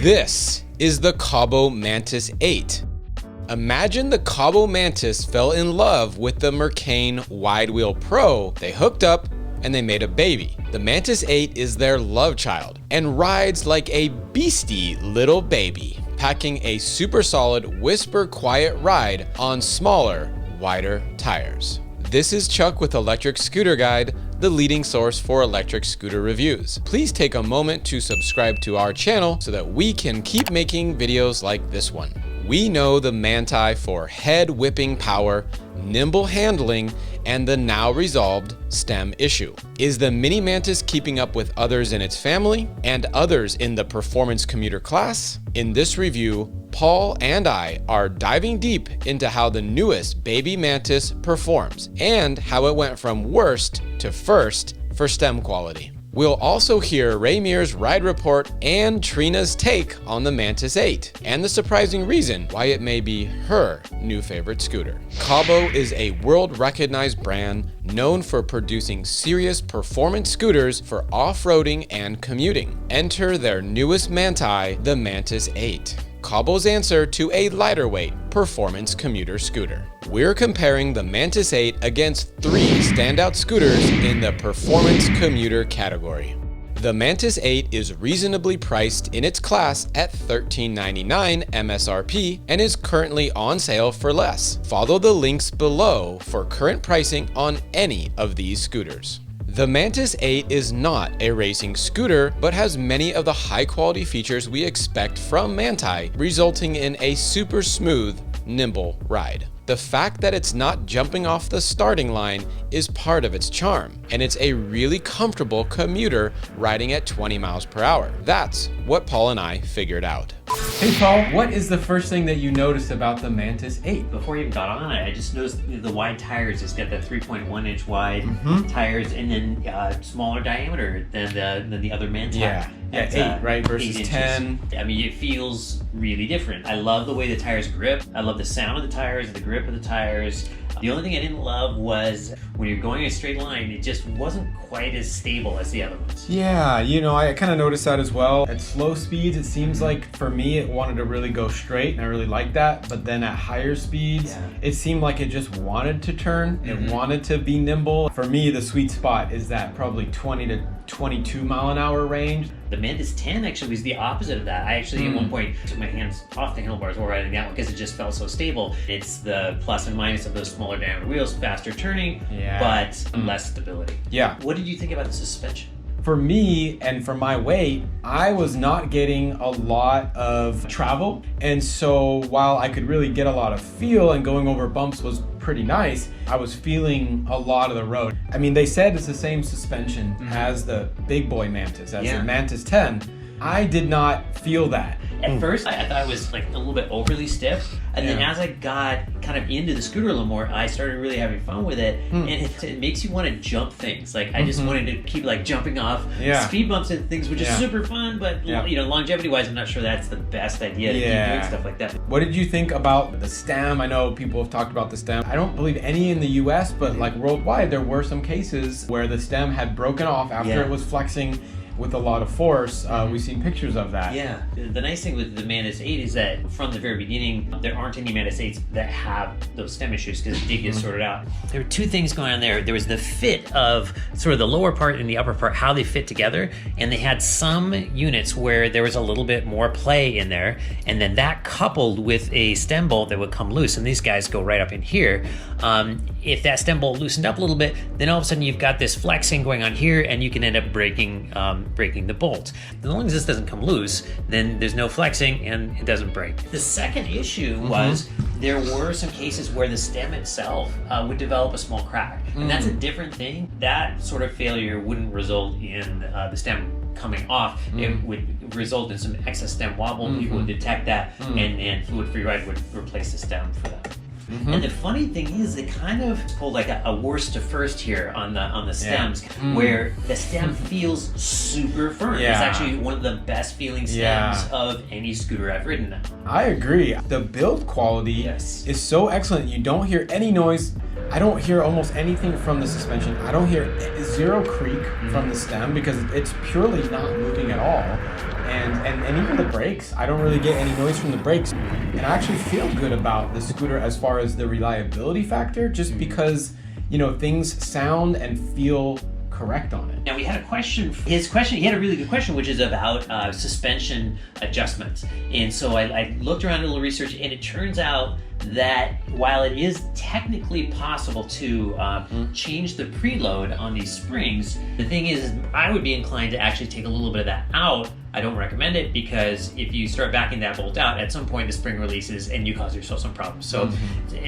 This is the Kaabo Mantis 8. Imagine the Kaabo Mantis fell in love with the Mercane Wide Wheel Pro. They hooked up and they made a baby. The Mantis 8 is their love child and rides like a beastie little baby, packing a super solid whisper quiet ride on smaller, wider tires. This is Chuck with Electric Scooter Guide, the leading source for electric scooter reviews. Please take a moment to subscribe to our channel so that we can keep making videos like this one. We know the Manti for head whipping power, nimble handling, and the now resolved stem issue. Is the Mini Mantis keeping up with others in its family and others in the performance commuter class? In this review, Paul and I are diving deep into how the newest Baby Mantis performs and how it went from worst to first for stem quality. We'll also hear Ramier's ride report and Trina's take on the Mantis 8 and the surprising reason why it may be her new favorite scooter. Kaabo is a world-recognized brand known for producing serious performance scooters for off-roading and commuting. Enter their newest Manti, the Mantis 8. Kaabo's answer to a lighter weight performance commuter scooter. We're comparing the Mantis 8 against 3 standout scooters in the performance commuter category. The Mantis 8 is reasonably priced in its class at $13.99 MSRP and is currently on sale for less. Follow the links below for current pricing on any of these scooters. The Mantis 8 is not a racing scooter, but has many of the high-quality features we expect from Manti, resulting in a super smooth, nimble ride. The fact that it's not jumping off the starting line is part of its charm, and it's a really comfortable commuter riding at 20 miles per hour. That's what Paul and I figured out. Hey Paul, what is the first thing that you noticed about the Mantis 8? Before I even got on it, I just noticed the wide tires. It's got the 3.1 inch wide tires, and then smaller diameter than the other Mantis. Yeah, 8, right, versus 10. I mean, it feels really different. I love the way the tires grip. I love the sound of the tires, the grip of the tires. The only thing I didn't love was when you're going in a straight line, it just wasn't quite as stable as the other ones. Yeah, you know, I kind of noticed that as well. At slow speeds, it seems like for me, it wanted to really go straight, and I really liked that. But then at higher speeds, it seemed like it just wanted to turn. It wanted to be nimble. For me, the sweet spot is that probably 20 to 22 mile an hour range. The Mantis 10 actually was the opposite of that. I actually at one point took my hands off the handlebars while riding that one because it just felt so stable. It's the plus and minus of those smaller diameter wheels, faster turning, but less stability. Yeah. What did you think about the suspension? For me and for my weight, I was not getting a lot of travel. And so while I could really get a lot of feel and going over bumps was pretty nice, I was feeling a lot of the road. I mean, they said it's the same suspension as the big boy Mantis, as the Mantis 10. I did not feel that. At first, I thought it was like a little bit overly stiff. And then as I got kind of into the scooter a little more, I started really having fun with it. And it makes you want to jump things. Like I just wanted to keep like jumping off speed bumps and things, which is super fun. But you know, longevity-wise, I'm not sure that's the best idea to keep doing stuff like that. What did you think about the stem? I know people have talked about the stem. I don't believe any in the US, but like worldwide, there were some cases where the stem had broken off after it was flexing with a lot of force. We've seen pictures of that. Yeah. The nice thing with the Mantis 8 is that from the very beginning, there aren't any Mantis 8s that have those stem issues because it did get sorted out. There were two things going on there. There was the fit of sort of the lower part and the upper part, how they fit together. And they had some units where there was a little bit more play in there. And then that coupled with a stem bolt that would come loose. And these guys go right up in here. If that stem bolt loosened up a little bit, then all of a sudden you've got this flexing going on here and you can end up breaking the bolt. As long as this doesn't come loose, then there's no flexing and it doesn't break. The second issue was there were some cases where the stem itself would develop a small crack. And that's a different thing. That sort of failure wouldn't result in the stem coming off. It would result in some excess stem wobble. People would detect that and Fluid Free Ride would replace the stem for that. And the funny thing is, they kind of pulled like a worst to first here on the stems, where the stem feels super firm. It's actually one of the best feeling stems of any scooter I've ridden now. I agree. The build quality is so excellent. You don't hear any noise I don't hear almost anything from the suspension. I don't hear zero creak from the stem because it's purely not moving at all. And even the brakes, I don't really get any noise from the brakes. And I actually feel good about the scooter as far as the reliability factor, just because, you know, things sound and feel correct on it. Now we had a question, he had a really good question, which is about suspension adjustments. And so I looked around a little research, and it turns out that while it is technically possible to change the preload on these springs, the thing is I would be inclined to actually take a little bit of that out. I don't recommend it because if you start backing that bolt out, at some point the spring releases and you cause yourself some problems. So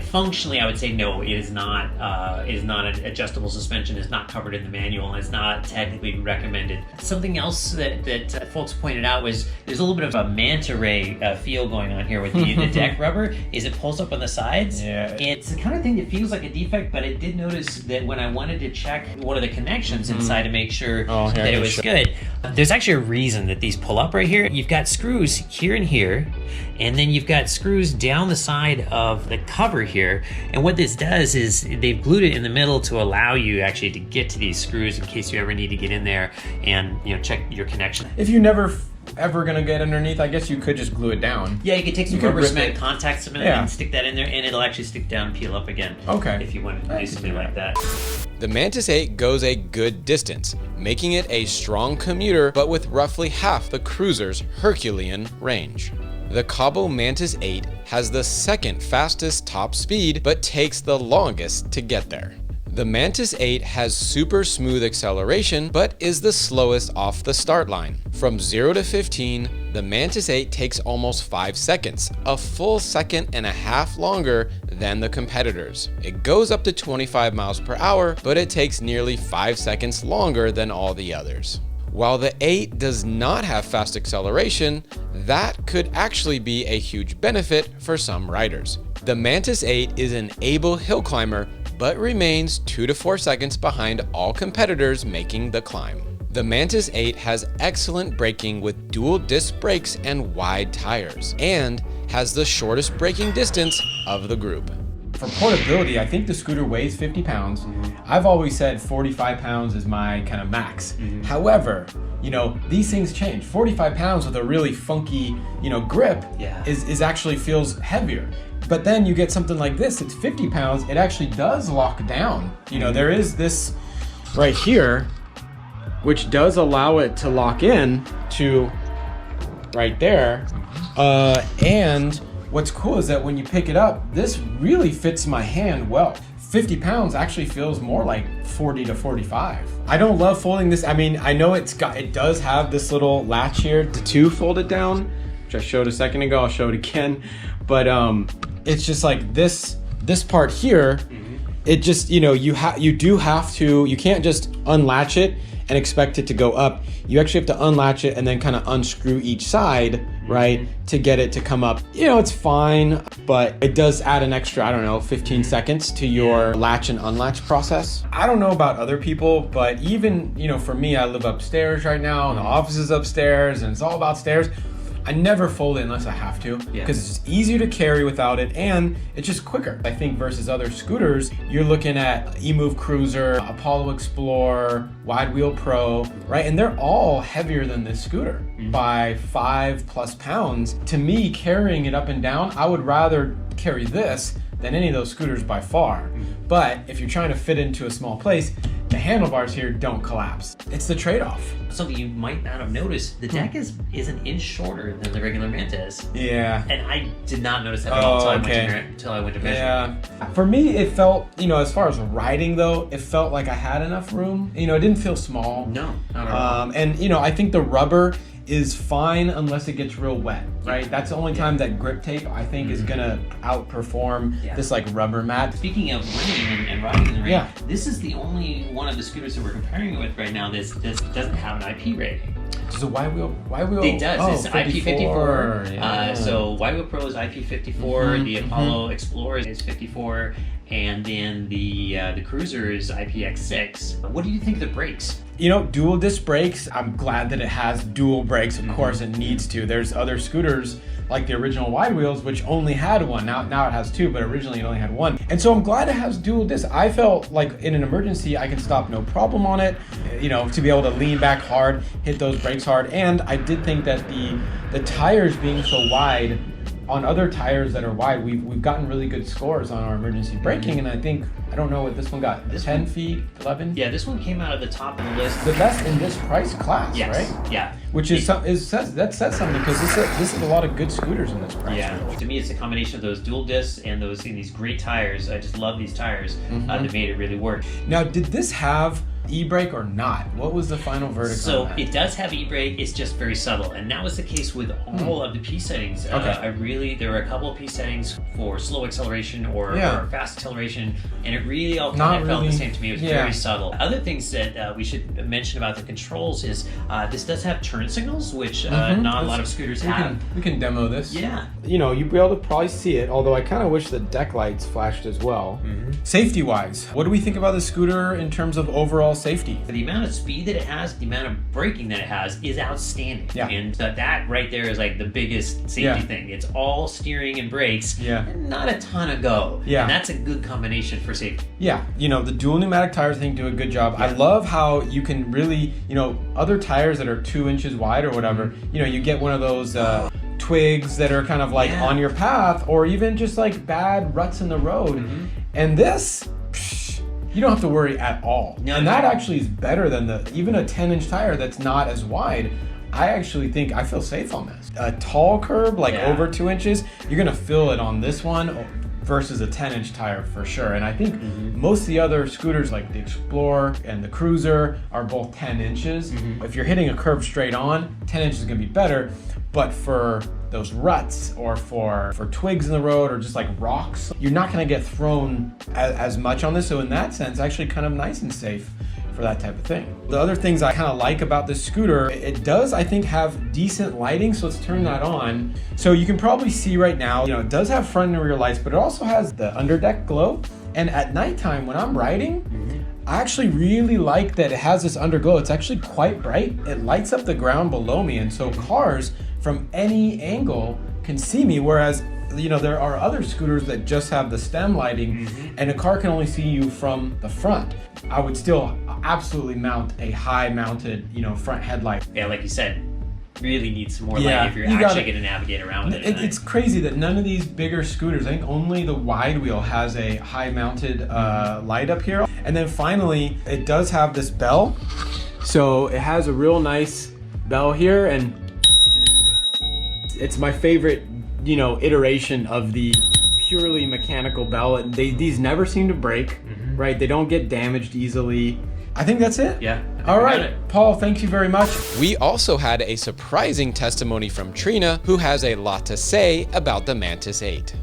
functionally, I would say no, it is not an adjustable suspension. It's not covered in the manual, and it's not technically recommended. Something else that folks pointed out was there's a little bit of a manta ray feel going on here with the deck rubber. Is it pulls up on the sides? Yeah. It's the kind of thing that feels like a defect, but I did notice that when I wanted to check one of the connections inside to make sure that it was good, there's actually a reason that these pull up right here. You've got screws here and here, and then you've got screws down the side of the cover here. And what this does is they've glued it in the middle to allow you actually to get to these screws in case you ever need to get in there and, you know, check your connection. If you never ever gonna get underneath, I guess you could just glue it down. Yeah, you could take some rubber cement, contact cement, Yeah. and stick that in there, and it'll actually stick down and peel up again. Okay. If you want to do something like that. The Mantis 8 goes a good distance, making it a strong commuter, but with roughly half the cruiser's Herculean range. The Kaabo Mantis 8 has the second fastest top speed, but takes the longest to get there. The Mantis 8 has super smooth acceleration, but is the slowest off the start line. From 0 to 15, the Mantis 8 takes almost 5 seconds, a full second and a half longer than the competitors. It goes up to 25 miles per hour, but it takes nearly 5 seconds longer than all the others. While the 8 does not have fast acceleration, that could actually be a huge benefit for some riders. The Mantis 8 is an able hill climber, but remains 2 to 4 seconds behind all competitors making the climb. The Mantis 8 has excellent braking with dual disc brakes and wide tires, and has the shortest braking distance of the group. For portability, I think the scooter weighs 50 pounds. I've always said 45 pounds is my kind of max. However, you know, these things change. 45 pounds with a really funky, you know, grip is actually feels heavier. But then you get something like this, it's 50 pounds, it actually does lock down. You know, there is this right here, which does allow it to lock in to right there. And what's cool is that when you pick it up, this really fits my hand well. 50 pounds actually feels more like 40 to 45. I don't love folding this. I mean, I know it does have this little latch here to fold it down, which I showed a second ago. I'll show it again. But it's just like this part here, it just, you know, you do have to, you can't just unlatch it and expect it to go up. You actually have to unlatch it and then kind of unscrew each side, right, to get it to come up. You know, it's fine, but it does add an extra, I don't know, 15 seconds to your latch and unlatch process. I don't know about other people, but even, you know, for me, I live upstairs right now, and the office is upstairs, and it's all about stairs. I never fold it unless I have to, because it's just easier to carry without it, and it's just quicker. I think versus other scooters, you're looking at eMove Cruiser, Apollo Explorer, Wide Wheel Pro, right? And they're all heavier than this scooter by 5+ pounds. To me, carrying it up and down, I would rather carry this than any of those scooters by far. But if you're trying to fit into a small place, the handlebars here don't collapse. It's the trade-off. Something you might not have noticed, the deck is an inch shorter than the regular Mantis. Yeah. And I did not notice that at all until I went to measure. Yeah. For me, it felt, you know, as far as riding though, it felt like I had enough room. You know, it didn't feel small. No, not at all. And, you know, I think the rubber is fine unless it gets real wet, right? That's the only time that grip tape, I think, is gonna outperform this like rubber mat. Speaking of winning and riding in the rain, this is the only one of the scooters that we're comparing it with right now that doesn't have an IP rating. So wide wheel. It does. Oh, it's IP54. Yeah. So Wide Wheel Pro is IP54. The Apollo Explorer is 54. and then the Cruiser is IPX6. What do you think of the brakes? You know, dual disc brakes, I'm glad that it has dual brakes. Of course, it needs to. There's other scooters like the original wide wheels, which only had one. Now it has two, but originally it only had one. And so I'm glad it has dual disc. I felt like in an emergency, I could stop no problem on it, you know, to be able to lean back hard, hit those brakes hard. And I did think that the tires being so wide, on other tires that are wide, we've gotten really good scores on our emergency braking, and I think, I don't know what this one got, 10 feet, 11? Yeah, this one came out of the top of the list. The best in this price class, yes. right? Yeah. Which that says something, because this is a lot of good scooters in this price. Yeah, to me it's a combination of those dual discs and these great tires. I just love these tires that made it really work. Now, did this have e-brake or not? What was the final verdict on that? It does have e-brake, it's just very subtle, and that was the case with all of the P settings. There were a couple of P settings for slow acceleration or fast acceleration, and it really all kind of felt the same to me. It was very subtle. Other things that we should mention about the controls is this does have turn signals, which not a lot of scooters have. We can demo this. Yeah. You know, you'll be able to probably see it, although I kind of wish the deck lights flashed as well. Safety-wise, what do we think about the scooter in terms of overall safety? The amount of speed that it has, the amount of braking that it has is outstanding. Yeah. And that right there is like the biggest safety thing. It's all steering and brakes, and not a ton of go. Yeah. And that's a good combination for safety. Yeah, you know, the dual pneumatic tires, I think, do a good job. I love how you can really, you know, other tires that are 2 inches wide or whatever, you know, you get one of those twigs that are kind of like on your path, or even just like bad ruts in the road. And this, you don't have to worry at all. And that actually is better than even a 10-inch tire that's not as wide. I actually think I feel safe on this. A tall curb, like over 2 inches, you're gonna feel it on this one versus a 10-inch tire for sure. And I think most of the other scooters like the Explorer and the Cruiser are both 10 inches. If you're hitting a curb straight on, 10 inches is gonna be better. But for those ruts or for twigs in the road or just like rocks, you're not gonna get thrown as much on this. So in that sense, actually kind of nice and safe for that type of thing. The other things I kind of like about this scooter, it does, I think, have decent lighting. So let's turn that on. So you can probably see right now, you know, it does have front and rear lights, but it also has the underdeck glow. And at nighttime when I'm riding, I actually really like that it has this underglow. It's actually quite bright. It lights up the ground below me, and so cars from any angle can see me, whereas, you know, there are other scooters that just have the stem lighting and a car can only see you from the front. I would still absolutely mount a high mounted, you know, front headlight. Yeah, like you said, really need some more light if you're actually going to navigate around with it. It's crazy that none of these bigger scooters, I think only the wide wheel has a high mounted light up here. And then finally, it does have this bell. So it has a real nice bell here, and it's my favorite, you know, iteration of the purely mechanical bell. These never seem to break, right? They don't get damaged easily. I think that's it. Yeah. All right, Paul, thank you very much. We also had a surprising testimony from Trina, who has a lot to say about the Mantis 8.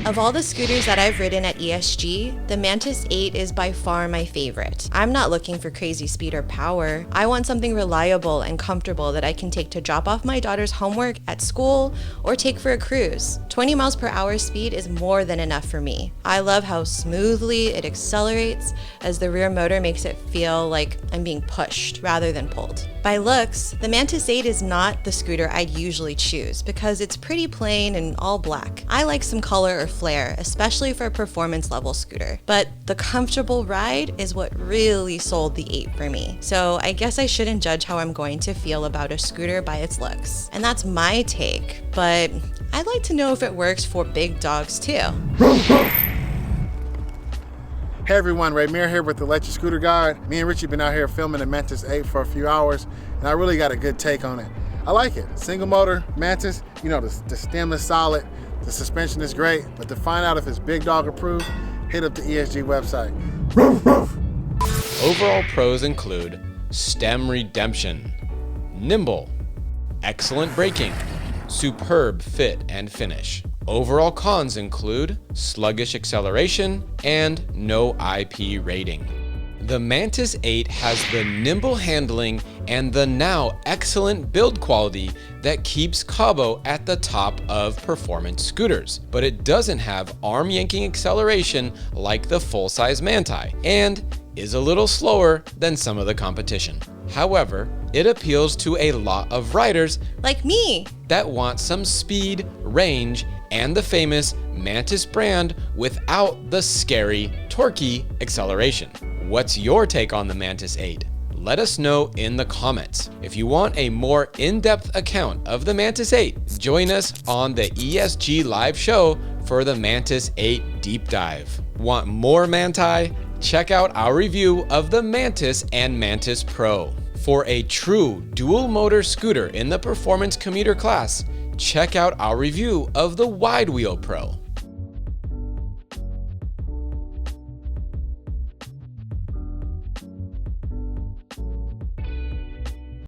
Of all the scooters that I've ridden at ESG, the Mantis 8 is by far my favorite. I'm not looking for crazy speed or power. I want something reliable and comfortable that I can take to drop off my daughter's homework at school or take for a cruise. 20 miles per hour speed is more than enough for me. I love how smoothly it accelerates, as the rear motor makes it feel like I'm being pushed rather than pulled. By looks, the Mantis 8 is not the scooter I'd usually choose because it's pretty plain and all black. I like some color or flair, especially for a performance level scooter. But the comfortable ride is what really sold the 8 for me. So I guess I shouldn't judge how I'm going to feel about a scooter by its looks. And that's my take, but I'd like to know if it works for big dogs too. Hey everyone, Ramier here with the Electric Scooter Guide. Me and Richie been out here filming the Mantis 8 for a few hours, and I really got a good take on it. I like it. Single motor Mantis, you know, the stem is solid, the suspension is great, but to find out if it's big dog approved, hit up the ESG website. Overall pros include stem redemption, nimble, excellent braking, superb fit and finish. Overall cons include sluggish acceleration and no IP rating. The Mantis 8 has the nimble handling and the now excellent build quality that keeps Kaabo at the top of performance scooters, but it doesn't have arm yanking acceleration like the full-size Manti, and is a little slower than some of the competition. However, it appeals to a lot of riders Like me. that want some speed, range, and the famous Mantis brand without the scary, torquey acceleration. What's your take on the Mantis 8? Let us know in the comments. If you want a more in-depth account of the Mantis 8, join us on the ESG live show for the Mantis 8 deep dive. Want more Manti? Check out our review of the Mantis and Mantis Pro. For a true dual motor scooter in the performance commuter class, check out our review of the Wide Wheel Pro.